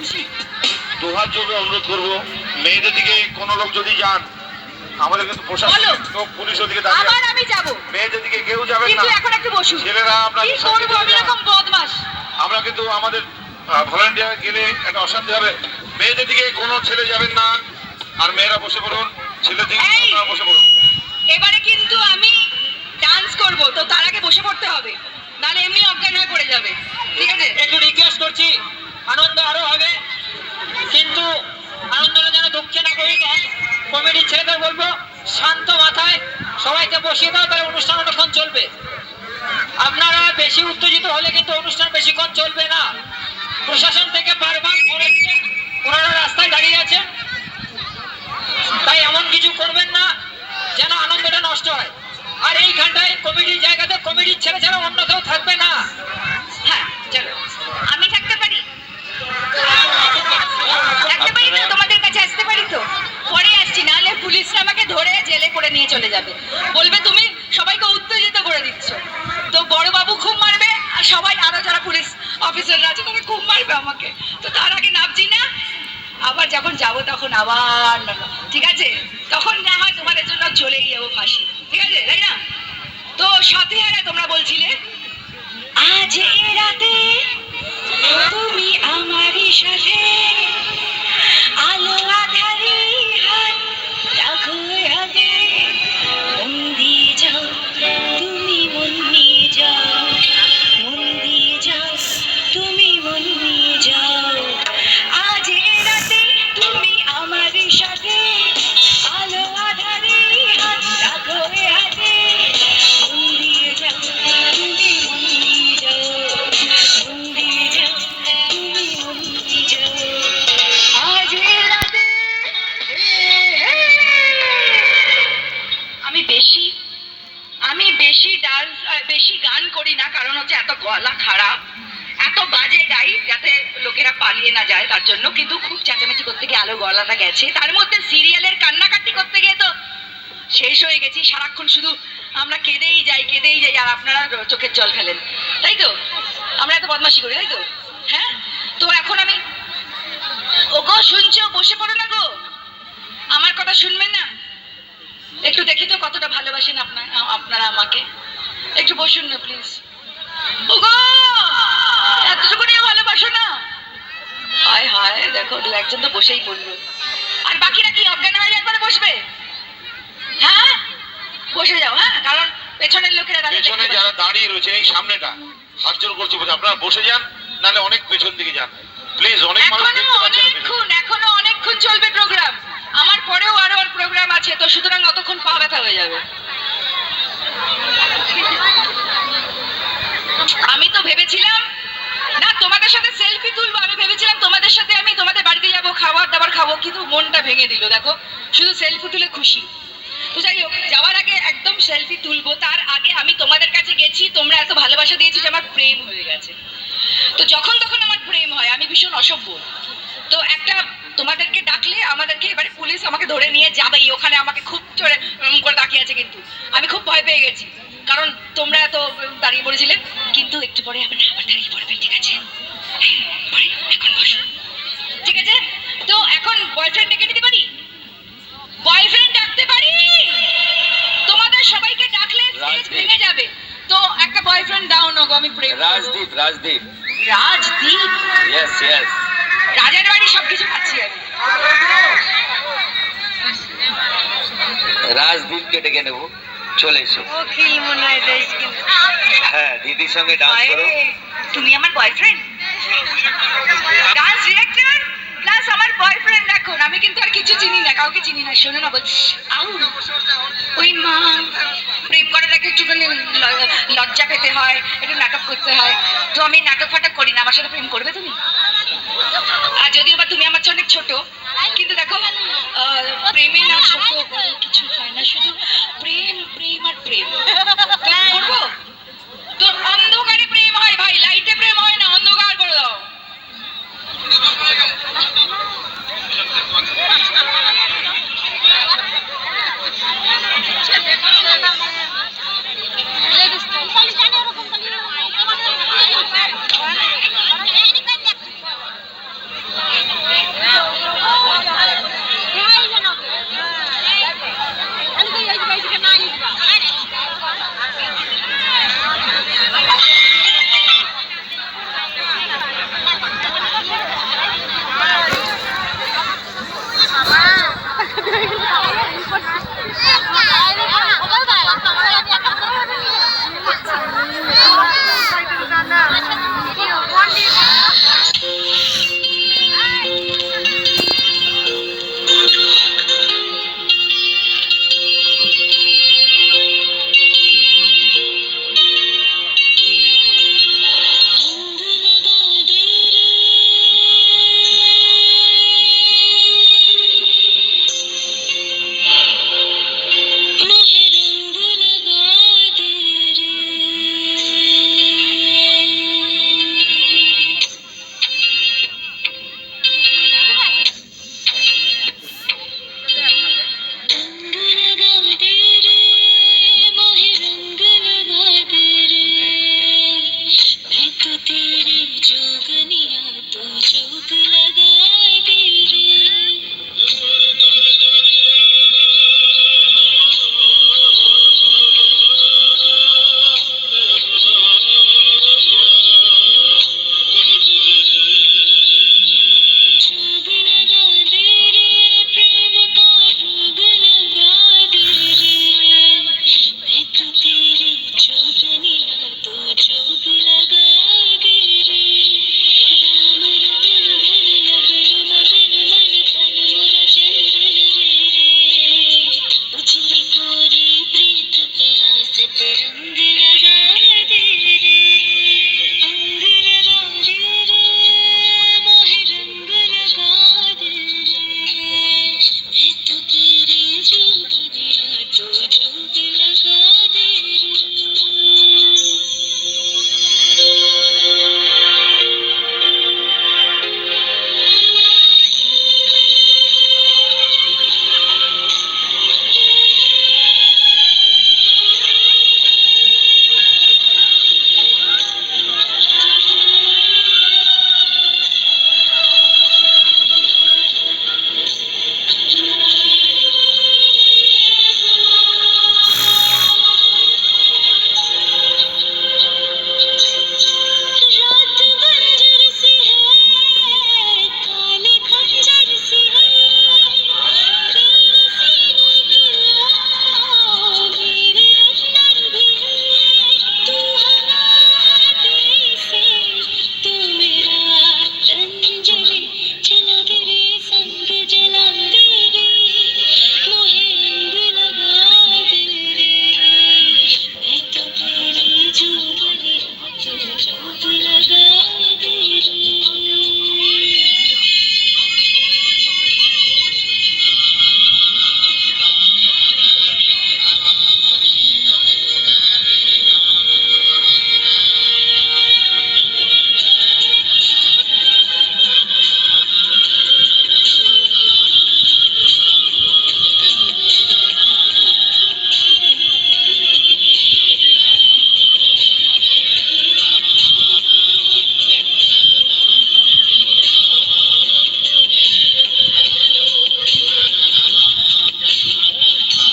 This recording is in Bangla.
বলছি, দুহাত জোরে অনুরোধ করবো, মেয়েদের দিকে কোনো লোক যদি যান, আমাদের কিন্তু প্রশাসন লোক পুলিশ ওদিকে দাঁড়িয়ে আবার আমি যাব, মেয়েদের দিকে কেউ যাবেন না। কিন্তু এখন একটু বসুন ছেলেরা আপনাকে কি করব আমি এরকম বদমাশ? আমরা কিন্তু আমাদের ভলান্টিয়ার গেলে একটা অশান্তি হবে। মেয়েদের দিকে কোনো ছেলে যাবেন না, আর মেয়েরা বসে পড়ুন, ছেলেদের দিকে আপনারা বসে পড়ুন। এবারে কিন্তু আমি ডান্স করব, তো তার আগে বসে পড়তে হবে, নাহলে এমনি অজ্ঞান হয়ে পড়ে যাবে। ঠিক আছে, একটু রিকোয়েস্ট করছি, আনন্দ আরো হবে, কিন্তু আনন্দটা যেন দুঃখে না করে দেয়। কমিটির ছেলেদের বলবো শান্ত মাথায় সবাইকে বসিয়ে দাও, তাহলে অনুষ্ঠান অনেকক্ষণ চলবে। আপনারা বেশি উত্তেজিত হলে কিন্তু অনুষ্ঠান বেশিক্ষণ চলবে না। প্রশাসন থেকে বারবার বলেছে, ওনারা রাস্তায় দাঁড়িয়ে আছেন, তাই এমন কিছু করবেন না যেন আনন্দটা নষ্ট হয়। আর এইখানটায় কমিটির জায়গাতে কমিটির ছেলে ছাড়া অন্য কেউ থাকবে না। হ্যাঁ চলো, আমি থাকতে পারি, থাকতে পারি তো, তোমাদের কাছে আসতে পারি তো। পরে আসছি, নাহলে পুলিশরা আমাকে ধরে জেলে করে নিয়ে চলে যাবে, বলবে তুমি সবাইকে উত্তেজিত করে দিচ্ছ। তো বড় বাবু খুব মারবে, আর সবাই আরো যারা পুলিশ অফিসাররা আছে তারা খুব মারবে আমাকে। তো তার আগে নামছি না, আবার যখন যাবো তখন আবার ঠিক আছে, তখন না হয় তোমাদের জন্য চলেই যাবো ফাঁসি। ঠিক আছে, তাই না? তো সাথে হারা তোমরা বলছিলে আজ এ রাতে তুমি আমারই সাথে, আলো আধারে হাত রাখো হাতে, মন দিয়ে যাও তুমি, মন নিয়ে যাও, মন দিয়ে যাও তুমি, মন নিয়ে যাও। আজ এ রাতে তুমি আমারই সাথে, আলো আধারে হাত রাখো হাতে, মন দিয়ে যাও তুমি, মন নিয়ে যাও, মন দিয়ে যাও তুমি, মন নিয়ে যাও। আজ এ রাতে আমি বেশি ডান্স বেশি গান করি না, কারণ হচ্ছে এত গলা খারাপ, এত বাজে গাই যাতে লোকেরা পালিয়ে না যায় তার জন্য। কিন্তু খুব চেঁচামেচি করতে গিয়ে আলো গলাটা গেছে, তার মধ্যে সিরিয়ালের কান্নাকাটি করতে গিয়ে তো শেষ হয়ে গেছি। সারাক্ষণ শুধু আমরা কেঁদেই যাই কেঁদেই যাই, আর আপনারা চোখের জল ফেলেন, তাই তো? আমরা এত বদমাশি করি, তাই তো? হ্যাঁ, তো এখন আমি, ওগো শুনছো, বসে পড়ো না গো, আমার কথা শুনবেন না? একটু দেখি তো কতটা ভালোবাসেন আপনারা আমাকে, একটু বসুন না প্লিজ। ওগো এতটুকু নিয়ে ভালোবাসো না? হায় হায়, দেখো দু একজন তো বসেই পড়লো, আর বাকিরা কি অজ্ঞান হয়ে একবারে বসবে? হ্যাঁ বসে যাও, হ্যাঁ, কারণ পেছনের লোকেরা পেছনে যারা দাঁড়িয়ে রয়েছে, এই সামনেটা হাত জোর করছি, আপনারা বসে যান, নাহলে অনেক পেছন দিকে যান প্লিজ। অনেক মানুষ দেখতে পাচ্ছেন, এখনো অনেকক্ষণ চলবে প্রোগ্রাম, আমার পরেও আরো প্রোগ্রাম আছে, তো সুতরাং অতক্ষণ পা ব্যথা হয়ে যাবে। আমি তো ভেবেছিলাম না তোমাদের সাথে সেলফি তুলবো, আমি ভেবেছিলাম তোমাদের সাথে আমি তোমাদের বাড়িতে যাবো, খাবার দাবার খাবো, কিন্তু মনটা ভেঙে দিল, দেখো শুধু সেলফি তুলে খুশি। তো যাই হোক, যাওয়ার আগে একদম সেলফি তুলবো, তার আগে আমি তোমাদের কাছে গেছি, তোমরা এত ভালোবাসা দিয়েছো যে আমার প্রেম হয়ে গেছে। তো যখন তখন আমার প্রেম হয়, আমি ভীষণ অসভ্য। তো একটা তোমাদেরকে ডাকলে আমাদেরকে এবারে পুলিশ আমাকে ধরে নিয়ে যাবেই, ওখানে আমাকে খুব জোরে করে তাকিয়ে আছে, কিন্তু আমি খুব ভয় পেয়ে গেছি, কারণ তোমরা এত দাঁড়িয়ে পড়েছিলে। কিন্তু একটু পরে আবার দাঁড়িয়ে পড়বে, ঠিক আছে? এখন বসো, ঠিক আছে? তো এখন বয়ফ্রেন্ড ডেকে দিতে পারি? বয়ফ্রেন্ড ডাকতে পারি? তোমাদের সবাইকে ডাকলে স্টেজ ভেঙে যাবে, তো একটা বয়ফ্রেন্ড দাও না গো, আমি প্রেম করব। রাজদীপ, রাজদীপ। রাজদীপ? Yes yes. রাজার বাড়ি সবকিছু পাচ্ছি আমি। রাজদীপকে ডেকে নেবো, চলে এসো। উকিল মনে হয় দেশ, কিন্তু হ্যাঁ, দিদির সঙ্গে ডান্স করো। তুমি আমার বয়ফ্রেন্ড, ডান্স ডিরেক্টর প্লাস আমার বয়ফ্রেন্ড। এখন আমি কিন্তু আর কিছু চিনি না, কাউকে চিনি না। শোনো না, বলছি ওই মা, প্রেম করার আগে একটুখানি লজ্জা পেতে হয়, একটু নাটক করতে হয়, তো আমি নাটক ফাটক করি না। আমার সাথে প্রেম করবে তুমি? আর যদিও বা তুমি আমার চেয়ে অনেক ছোট, কিন্তু দেখো প্রেমে না ছোট বড় কিছু হয় না, শুধু প্রেম প্রেম আর প্রেম। করবো তো? অন্ধকারে প্রেম হয় ভাই, লাইটে প্রেম হয় না, অন্ধকার করে দাও। भूत लगा